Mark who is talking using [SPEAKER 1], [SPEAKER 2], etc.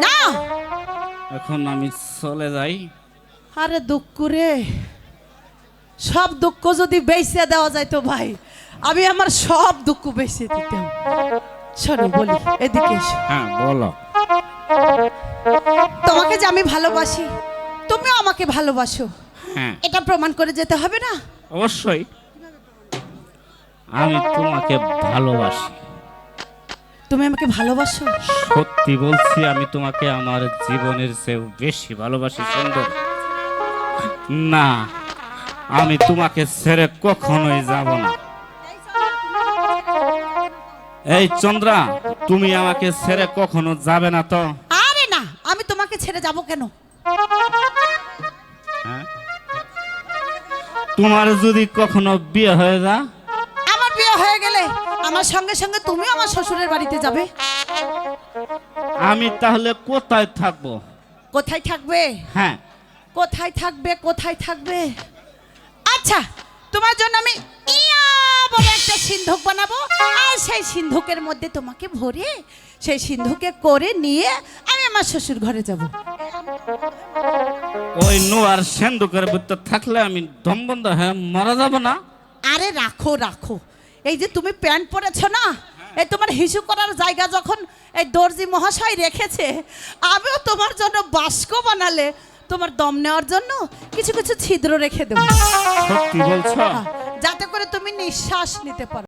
[SPEAKER 1] না
[SPEAKER 2] এখন আমি চলে যাই।
[SPEAKER 1] আরে দুঃখ রে, সব দুঃখ যদি বেঁচে দেওয়া যায় তো ভাই আমি আমার সব দুঃখ বেঁচে দিতাম। শোনো বলি, এদিকে এসো।
[SPEAKER 2] হ্যাঁ বলো।
[SPEAKER 1] তোমাকে যে আমি ভালোবাসি, তুমিও আমাকে ভালোবাসো,
[SPEAKER 2] হ্যাঁ
[SPEAKER 1] এটা প্রমাণ করে যেতে হবে না?
[SPEAKER 2] অবশ্যই আমি তোমাকে ভালোবাসি।
[SPEAKER 1] তুমি আমাকে ভালোবাসো?
[SPEAKER 2] সত্যি বলছি, আমি তোমাকে আমার জীবনের চেয়েও বেশি ভালোবাসি সুন্দর। না, আমি তোমাকে ছেড়ে কখনোই যাব না। এই চন্দ্রা, তুমি আমাকে ছেড়ে কখনো যাবে না তো?
[SPEAKER 1] আরে না, আমি তোমাকে ছেড়ে যাব কেন?
[SPEAKER 2] হ্যাঁ? তোমার যদি কখনো বিয়ে হয়ে যা,
[SPEAKER 1] আমার বিয়ে হয়ে গেলে আমার সঙ্গে সঙ্গে তুমিও আমার শ্বশুরের বাড়িতে যাবে।
[SPEAKER 2] আমি তাহলে কোথায় থাকবো?
[SPEAKER 1] কোথায় থাকবে?
[SPEAKER 2] হ্যাঁ,
[SPEAKER 1] কোথায় থাকবে? কোথায় থাকবে? আচ্ছা, তোমার জন্য আমি ইয়া বড় একটা সিন্ধুক বানাবো, আর সেই সিন্ধুকের মধ্যে তোমাকে ভরে সেই সিন্ধুকে করে নিয়ে আমি আমার শ্বশুর ঘরে যাব।
[SPEAKER 2] ওই নোয়ার সেন্দুকের ভিতর থাকলে আমি দম বন্ধ হয়ে মারা যাব না?
[SPEAKER 1] আরে রাখো রাখো, এই যে তুমি প্যান্ট পরেছো না, এই তোমার হিসু করার জায়গা যখন এই দর্জি মহাশয় রেখেছে, আমিও তোমার জন্য বাস্ক বানালে তোমার দম নেওয়ার জন্য কিছু কিছু ছিদ্র রেখে দেবো,
[SPEAKER 2] সত্যি বলছো?
[SPEAKER 1] যাতে করে তুমি নিঃশ্বাস নিতে পারো।